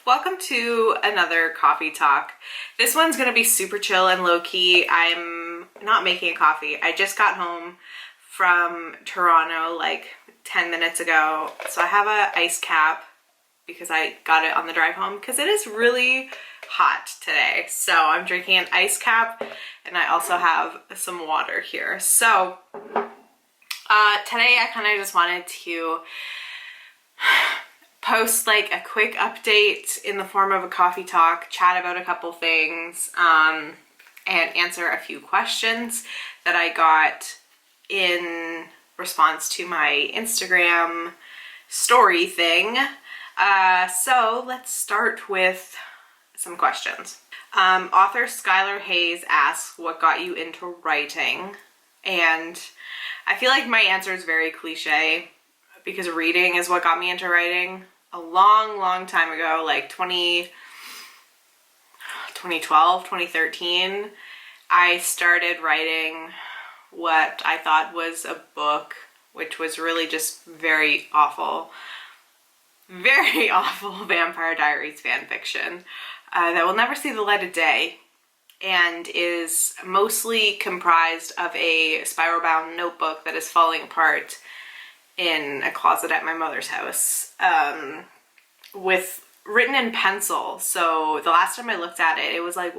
Welcome to another coffee talk. This one's gonna be super chill and low-key. I'm not making a coffee. I just got home from Toronto like 10 minutes ago. So I have a ice cap because I got it on the drive home because it is really hot today. So I'm drinking an ice cap and I also have some water here. So today I kind of just wanted to post like a quick update in the form of a coffee talk, chat about a couple things, and answer a few questions that I got in response to my Instagram story thing. So let's start with some questions. Author Skylar Hayes asks, what got you into writing? And I feel like my answer is very cliche because reading is what got me into writing. A long time ago, like 2012, 2013, I started writing what I thought was a book, which was really just very awful Vampire Diaries fan fiction that will never see the light of day and is mostly comprised of a spiral bound notebook that is falling apart in a closet at my mother's house, with written in pencil. So the last time I looked at it, it was like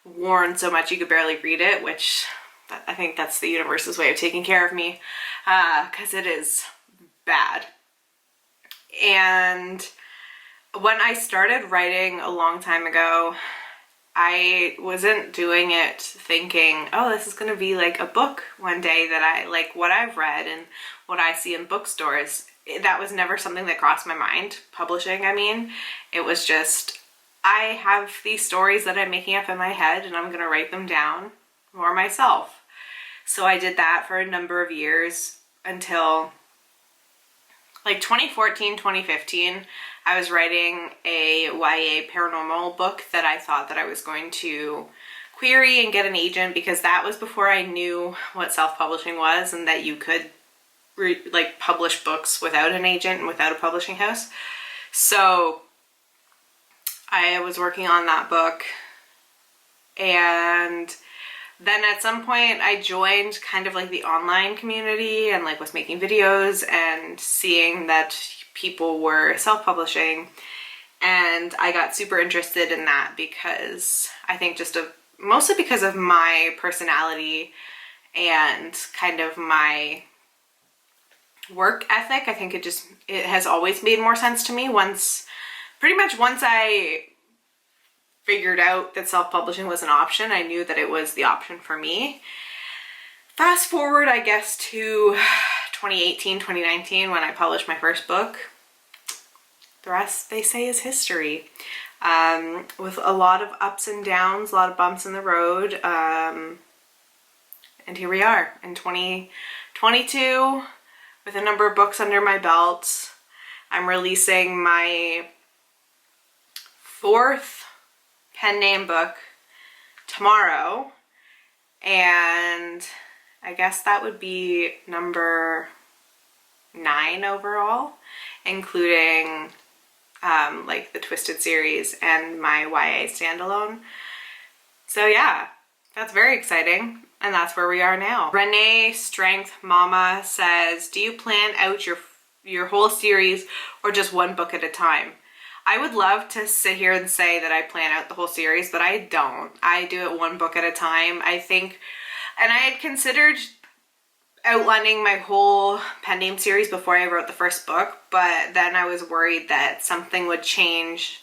worn so much you could barely read it, which I think that's the universe's way of taking care of me, because it is bad. And when I started writing a long time ago, I wasn't doing it thinking, oh, this is going to be like a book one day that I like what I've read and what I see in bookstores. That was never something that crossed my mind. Publishing, I mean. It was just, I have these stories that I'm making up in my head and I'm going to write them down for myself. So I did that for a number of years until like 2014, 2015. I was writing a YA paranormal book that I thought that I was going to query and get an agent, because that was before I knew what self-publishing was and that you could like publish books without an agent and without a publishing house. So I was working on that book, and then at some point I joined kind of like the online community and like was making videos and seeing that people were self-publishing, and I got super interested in that because I think mostly because of my personality and kind of my work ethic. I think it has always made more sense to me pretty much once I figured out that self-publishing was an option. I knew that it was the option for me. Fast forward, I guess, to 2018, 2019, when I published my first book. The rest, they say, is history. With a lot of ups and downs, a lot of bumps in the road. And here we are in 2022 with a number of books under my belt. I'm releasing my fourth pen name book tomorrow, and I guess that would be number 9 overall, including like the Twisted series and my YA standalone. So yeah, that's very exciting, and that's where we are now. Renee Strength Mama says, do you plan out your whole series or just one book at a time? I would love to sit here and say that I plan out the whole series, but I don't. I do it one book at a time, I think. And I had considered outlining my whole pen name series before I wrote the first book, but then I was worried that something would change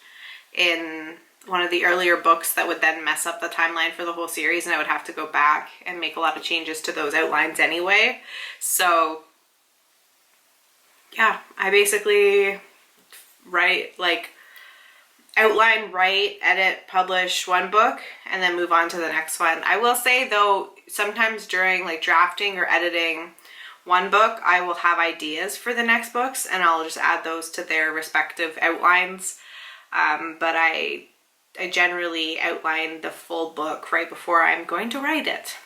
in one of the earlier books that would then mess up the timeline for the whole series, and I would have to go back and make a lot of changes to those outlines anyway. So yeah, I basically outline, write, edit, publish one book, and then move on to the next one. I will say though, sometimes during like drafting or editing one book, I will have ideas for the next books and I'll just add those to their respective outlines. But I generally outline the full book right before I'm going to write it.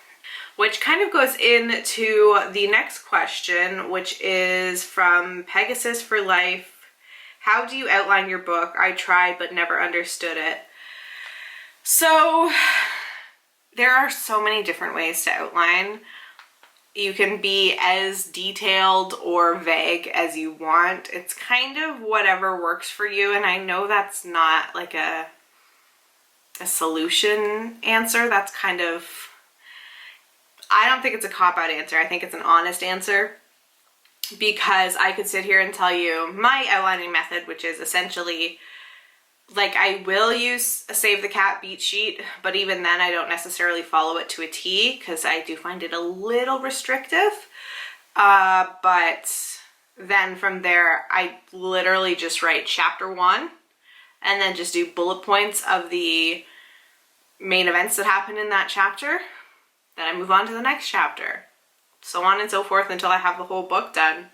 Which kind of goes into the next question, which is from Pegasus for Life How do you outline your book? I tried but never understood it. So there are so many different ways to outline. You can be as detailed or vague as you want. It's kind of whatever works for you, and I know that's not like a solution answer. That's kind of, I don't think it's a cop-out answer. I think it's an honest answer, because I could sit here and tell you my outlining method, which is essentially, like, I will use a Save the Cat beat sheet, but even then I don't necessarily follow it to a T because I do find it a little restrictive. But then from there, I literally just write chapter 1 and then just do bullet points of the main events that happen in that chapter. Then I move on to the next chapter, so on and so forth until I have the whole book done.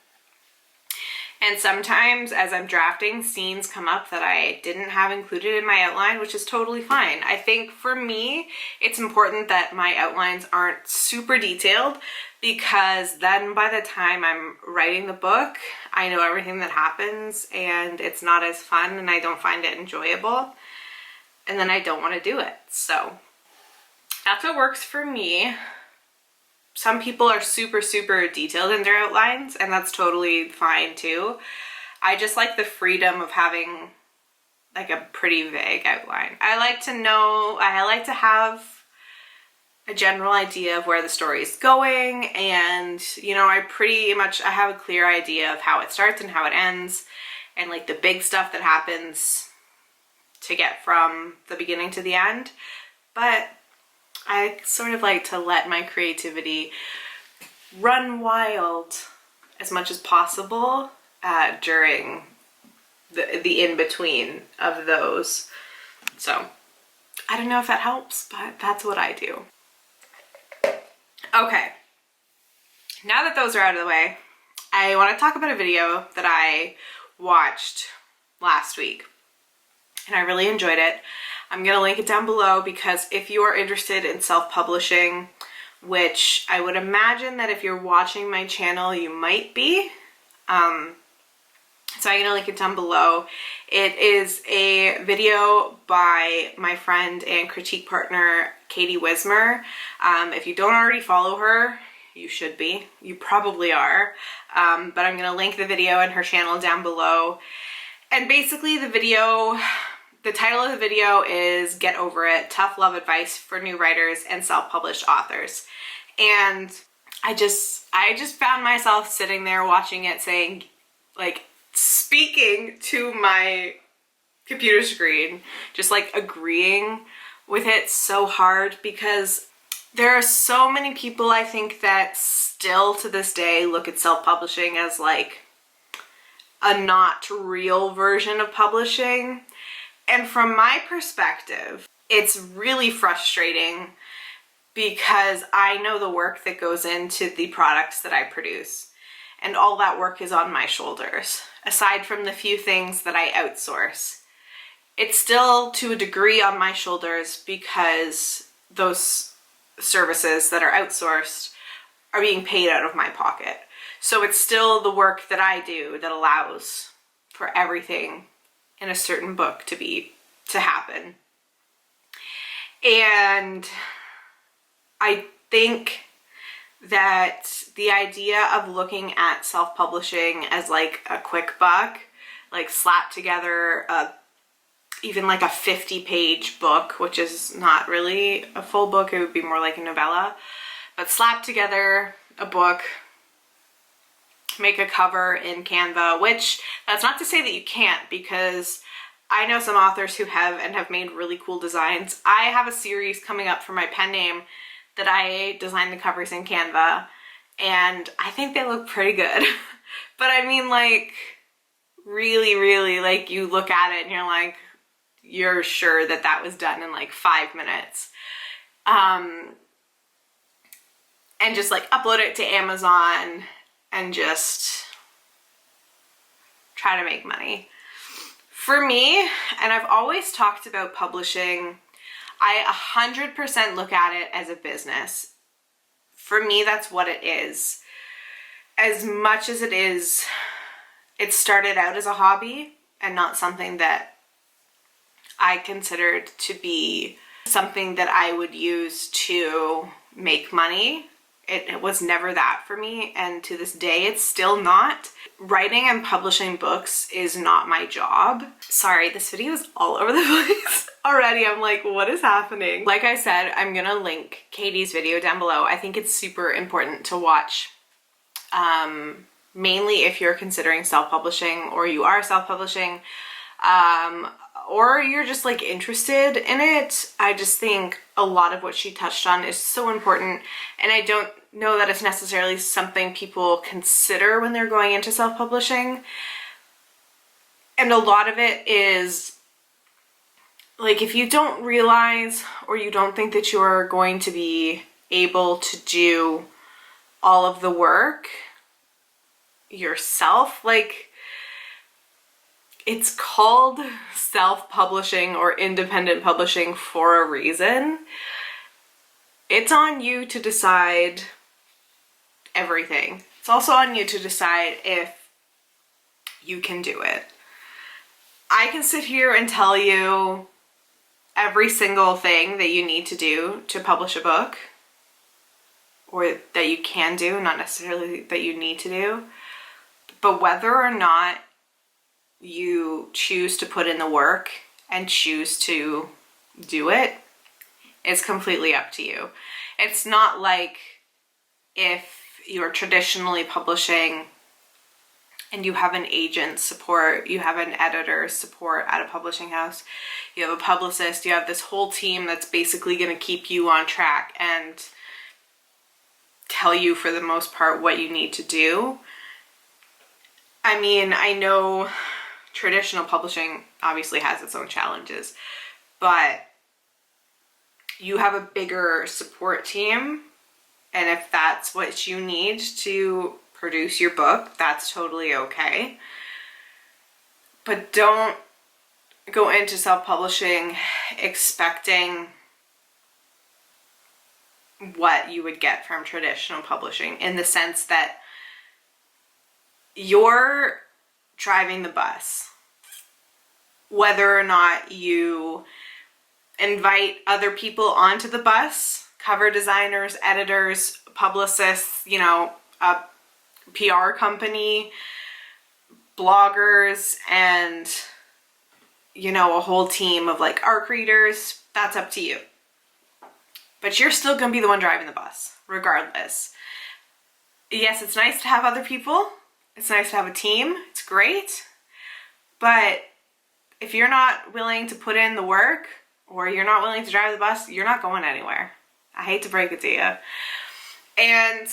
And sometimes as I'm drafting, scenes come up that I didn't have included in my outline, which is totally fine. I think for me, it's important that my outlines aren't super detailed, because then by the time I'm writing the book, I know everything that happens and it's not as fun and I don't find it enjoyable. And then I don't want to do it. So that's what works for me. Some people are super, super detailed in their outlines, and that's totally fine too. I just like the freedom of having like a pretty vague outline. I like to know, I like to have a general idea of where the story is going, and you know, I have a clear idea of how it starts and how it ends, and like the big stuff that happens to get from the beginning to the end. But I sort of like to let my creativity run wild as much as possible during the in-between of those. So I don't know if that helps, but that's what I do. Okay, now that those are out of the way, I want to talk about a video that I watched last week, and I really enjoyed it. I'm going to link it down below, because if you are interested in self-publishing, which I would imagine that if you're watching my channel, you might be. So I'm going to link it down below. It is a video by my friend and critique partner, Katie Wismer. If you don't already follow her, you should be. You probably are. But I'm going to link the video and her channel down below. And basically the title of the video is Get Over It, Tough Love Advice for New Writers and Self-Published Authors. And I just found myself sitting there watching it, saying, like, speaking to my computer screen, just like agreeing with it so hard, because there are so many people, I think, that still to this day look at self-publishing as like a not real version of publishing. And from my perspective, it's really frustrating, because I know the work that goes into the products that I produce, and all that work is on my shoulders, aside from the few things that I outsource. It's still to a degree on my shoulders, because those services that are outsourced are being paid out of my pocket. So it's still the work that I do that allows for everything in a certain book to happen. And I think that the idea of looking at self-publishing as like a quick buck, like slap together even like a 50-page book, which is not really a full book, it would be more like a novella, but slap together a book, make a cover in Canva, which that's not to say that you can't, because I know some authors who have made really cool designs. I have a series coming up for my pen name that I designed the covers in Canva, and I think they look pretty good. But I mean, like, really, really, like, you look at it and you're like, you're sure that that was done in like 5 minutes. And just like upload it to Amazon and just try to make money. For me, and I've always talked about publishing, I 100% look at it as a business. For me, that's what it is. As much as it started out as a hobby, and not something that I considered to be something that I would use to make money. It was never that for me, and to this day it's still not. Writing and publishing books is not my job. Sorry, this video is all over the place already. I'm like, what is happening? Like I said, I'm gonna link Katie's video down below. I think it's super important to watch, mainly if you're considering self-publishing, or you are self-publishing, or you're just like interested in it. I just think a lot of what she touched on is so important, and I don't know that it's necessarily something people consider when they're going into self-publishing. And a lot of it is like, if you don't realize, or you don't think that you're going to be able to do all of the work yourself, like, it's called self-publishing or independent publishing for a reason. It's on you to decide everything. It's also on you to decide if you can do it. I can sit here and tell you every single thing that you need to do to publish a book, or that you can do, not necessarily that you need to do, but whether or not you choose to put in the work and choose to do it is completely up to you. It's not like if you're traditionally publishing and you have an agent support, you have an editor support at a publishing house, you have a publicist, you have this whole team that's basically going to keep you on track and tell you for the most part what you need to do. I mean, I know traditional publishing obviously has its own challenges, but you have a bigger support team, and if that's what you need to produce your book, that's totally okay. But don't go into self-publishing expecting what you would get from traditional publishing, in the sense that you're driving the bus. Whether or not you invite other people onto the bus, cover designers, editors, publicists, you know, a PR company, bloggers, and, you know, a whole team of like ARC readers, that's up to you. But you're still gonna be the one driving the bus, regardless. Yes, it's nice to have other people. It's nice to have a team. It's great. But if you're not willing to put in the work, or you're not willing to drive the bus, you're not going anywhere. I hate to break it to you. And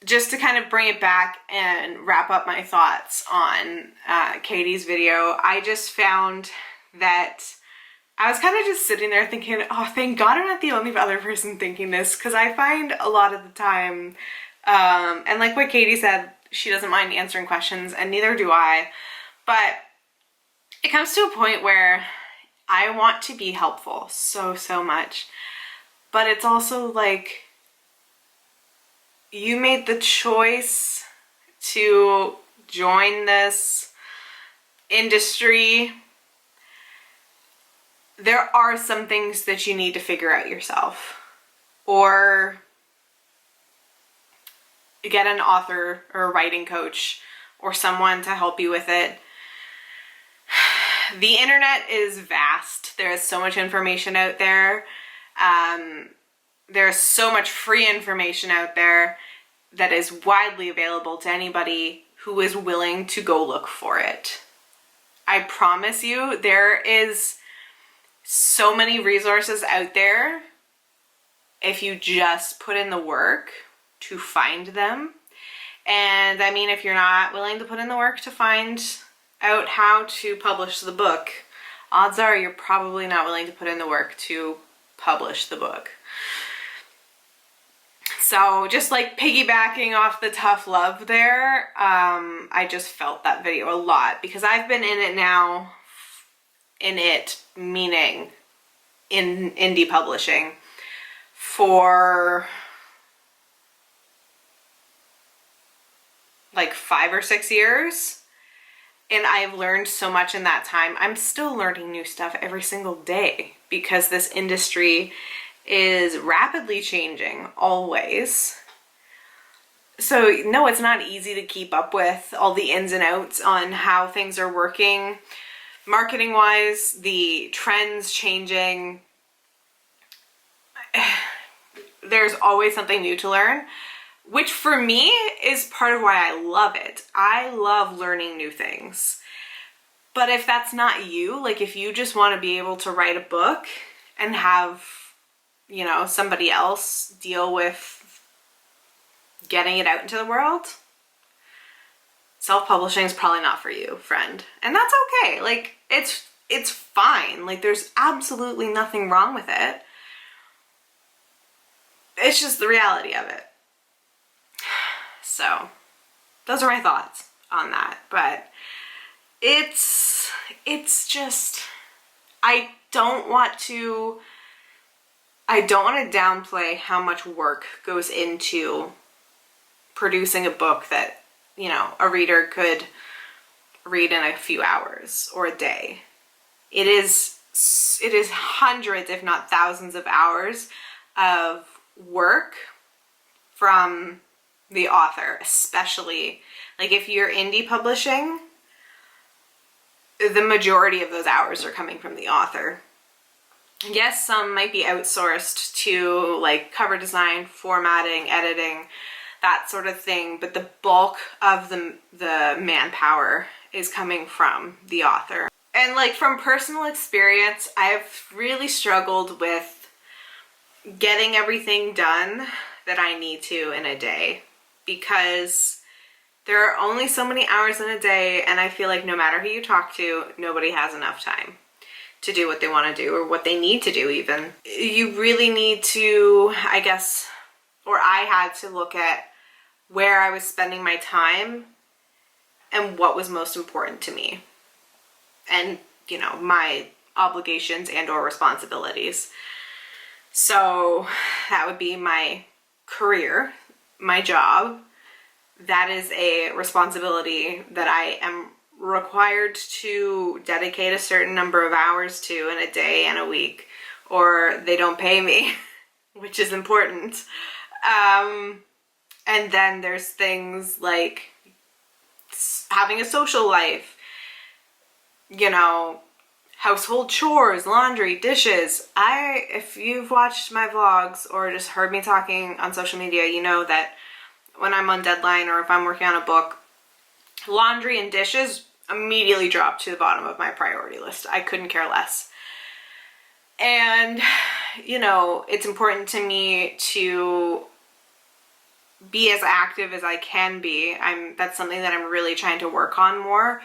just to kind of bring it back and wrap up my thoughts on Katie's video, I just found that I was kind of just sitting there thinking, oh, thank God I'm not the only other person thinking this, because I find a lot of the time, and like what Katie said, she doesn't mind answering questions, and neither do I, but it comes to a point where I want to be helpful so much, but it's also like, you made the choice to join this industry. There are some things that you need to figure out yourself, or get an author or a writing coach or someone to help you with it. The internet is vast. There is so much information out there. There's so much free information out there that is widely available to anybody who is willing to go look for it. I promise you, there is so many resources out there if you just put in the work to find them. And I mean, if you're not willing to put in the work to find out how to publish the book, odds are you're probably not willing to put in the work to publish the book. So just like piggybacking off the tough love there, I just felt that video a lot, because I've been in it now, meaning in indie publishing, for like 5 or 6 years. And I've learned so much in that time. I'm still learning new stuff every single day because this industry is rapidly changing always. So no, it's not easy to keep up with all the ins and outs on how things are working marketing wise, the trends changing. There's always something new to learn, which for me is part of why I love it. I love learning new things. But if that's not you, like if you just want to be able to write a book and have, you know, somebody else deal with getting it out into the world, self-publishing is probably not for you, friend. And that's okay. Like it's fine. Like there's absolutely nothing wrong with it. It's just the reality of it. So those are my thoughts on that. But it's just, I don't want to downplay how much work goes into producing a book that, you know, a reader could read in a few hours or a day. It is hundreds, if not thousands of hours of work from the author, especially like if you're indie publishing, the majority of those hours are coming from the author. Yes, some might be outsourced to like cover design, formatting, editing, that sort of thing, but the bulk of the manpower is coming from the author. And like from personal experience, I've really struggled with getting everything done that I need to in a day because there are only so many hours in a day, and I feel like no matter who you talk to, nobody has enough time to do what they want to do or what they need to do even. You really need to, I guess, or I had to look at where I was spending my time and what was most important to me and, you know, my obligations and or responsibilities. So that would be my career, my job. That is a responsibility that I am required to dedicate a certain number of hours to in a day and a week, or they don't pay me, which is important. And then there's things like having a social life, you know, household chores, laundry, dishes. If you've watched my vlogs or just heard me talking on social media, you know that when I'm on deadline or if I'm working on a book, laundry and dishes immediately drop to the bottom of my priority list. I couldn't care less. And, you know, it's important to me to be as active as I can be. That's something that I'm really trying to work on more,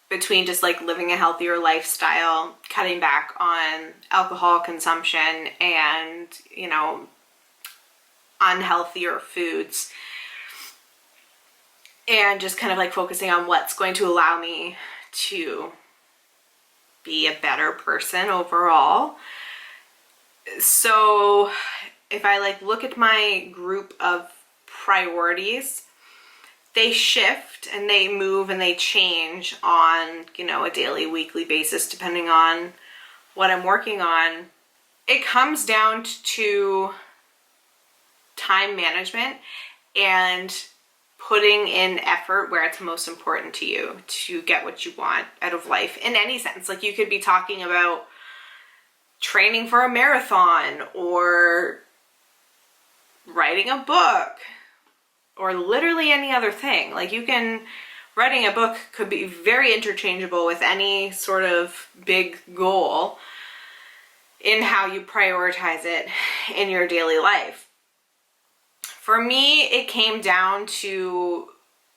between just like living a healthier lifestyle, cutting back on alcohol consumption and, you know, unhealthier foods, and just kind of like focusing on what's going to allow me to be a better person overall. So if I like look at my group of priorities, they shift and they move and they change on, you know, a daily, weekly basis, depending on what I'm working on. It comes down to time management and putting in effort where it's most important to you to get what you want out of life in any sense. Like you could be talking about training for a marathon or writing a book or literally any other thing. Like writing a book could be very interchangeable with any sort of big goal in how you prioritize it in your daily life. For me, it came down to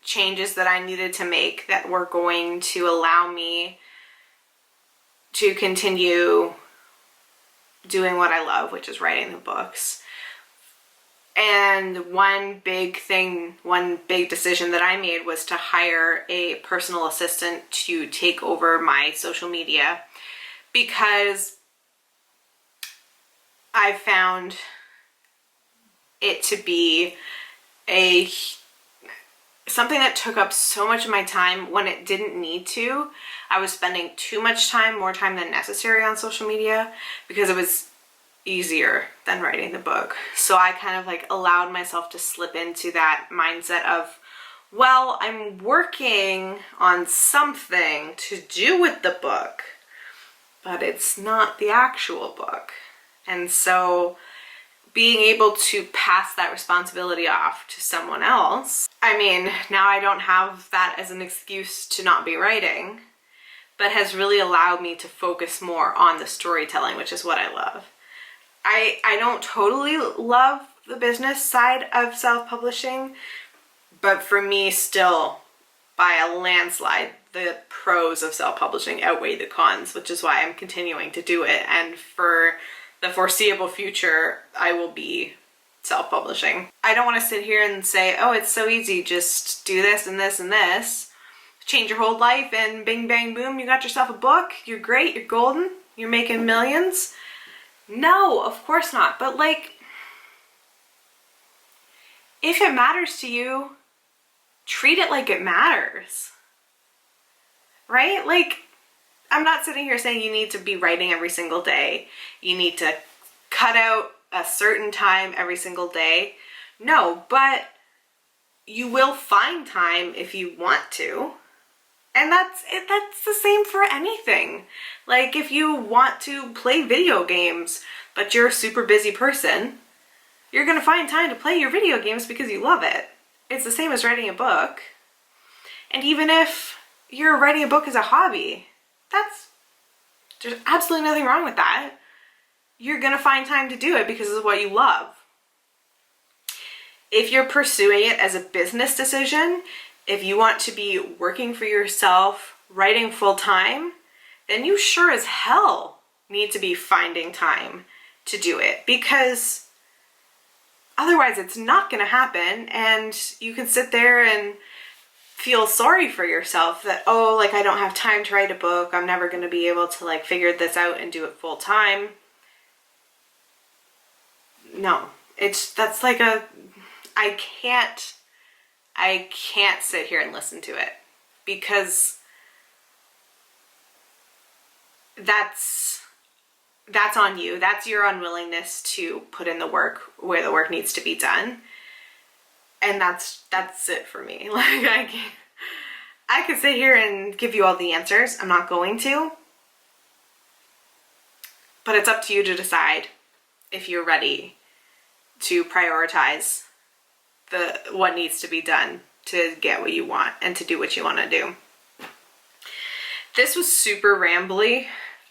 changes that I needed to make that were going to allow me to continue doing what I love, which is writing the books. And one big decision that I made was to hire a personal assistant to take over my social media, because I found it to be a something that took up so much of my time when it didn't need to. I was spending too much time, more time than necessary on social media because it was easier than writing the book. So I kind of like allowed myself to slip into that mindset of, well, I'm working on something to do with the book, but it's not the actual book. And so being able to pass that responsibility off to someone else, I mean, now I don't have that as an excuse to not be writing, but has really allowed me to focus more on the storytelling, which is what I love. I don't totally love the business side of self-publishing, but for me still, by a landslide, the pros of self-publishing outweigh the cons, which is why I'm continuing to do it. And for the foreseeable future, I will be self-publishing. I don't want to sit here and say, oh, it's so easy, just do this and this and this, change your whole life, and bing bang boom, you got yourself a book, you're great, you're golden, you're making millions. No, of course not. But like, if it matters to you, treat it like it matters, right? Like, I'm not sitting here saying you need to be writing every single day. You need to cut out a certain time every single day. No, but you will find time if you want to. And that's it. That's the same for anything. Like, if you want to play video games, but you're a super busy person, you're going to find time to play your video games because you love it. It's the same as writing a book. And even if you're writing a book as a hobby, there's absolutely nothing wrong with that. You're gonna find time to do it because it's what you love. If you're pursuing it as a business decision, if you want to be working for yourself, writing full time, then you sure as hell need to be finding time to do it, because otherwise it's not gonna happen, and you can sit there and feel sorry for yourself that, oh, like, I don't have time to write a book, I'm never going to be able to like figure this out and do it full time. No, that's like I can't sit here and listen to it, because that's on you. That's your unwillingness to put in the work where the work needs to be done. And that's it for me. Like, I could sit here and give you all the answers. I'm not going to. But it's up to you to decide if you're ready to prioritize what needs to be done to get what you want and to do what you want to do. This was super rambly.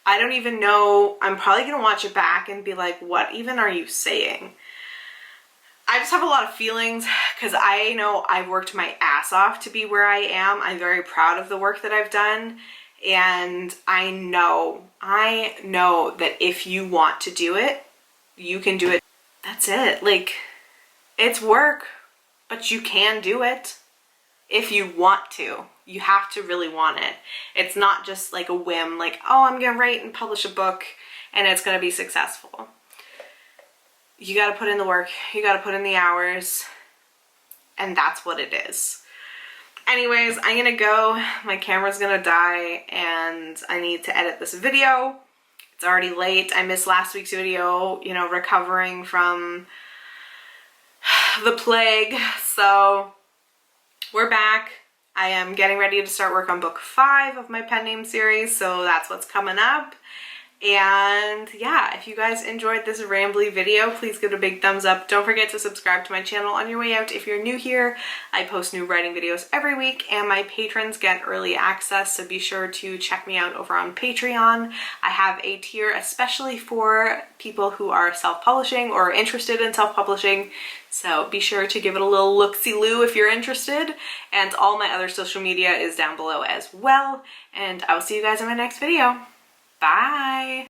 I don't even know. I'm probably going to watch it back and be like, what even are you saying? I just have a lot of feelings because I know I've worked my ass off to be where I am. I'm very proud of the work that I've done. And I know that if you want to do it, you can do it. That's it. Like, it's work, but you can do it if you want to. You have to really want it. It's not just like a whim, like, oh, I'm going to write and publish a book and it's going to be successful. You got to put in the work, you got to put in the hours, and that's what it is. Anyways, I'm gonna go. My camera's gonna die and I need to edit this video. It's already late. I missed last week's video, you know, recovering from the plague. So we're back. I am getting ready to start work on book 5 of my pen name series, so that's what's coming up. And yeah, if you guys enjoyed this rambly video, please give it a big thumbs up. Don't forget to subscribe to my channel on your way out if you're new here. I post new writing videos every week and my patrons get early access, so be sure to check me out over on Patreon. I have a tier especially for people who are self-publishing or interested in self-publishing, so be sure to give it a little look-see-loo if you're interested. And all my other social media is down below as well. And I will see you guys in my next video. Bye!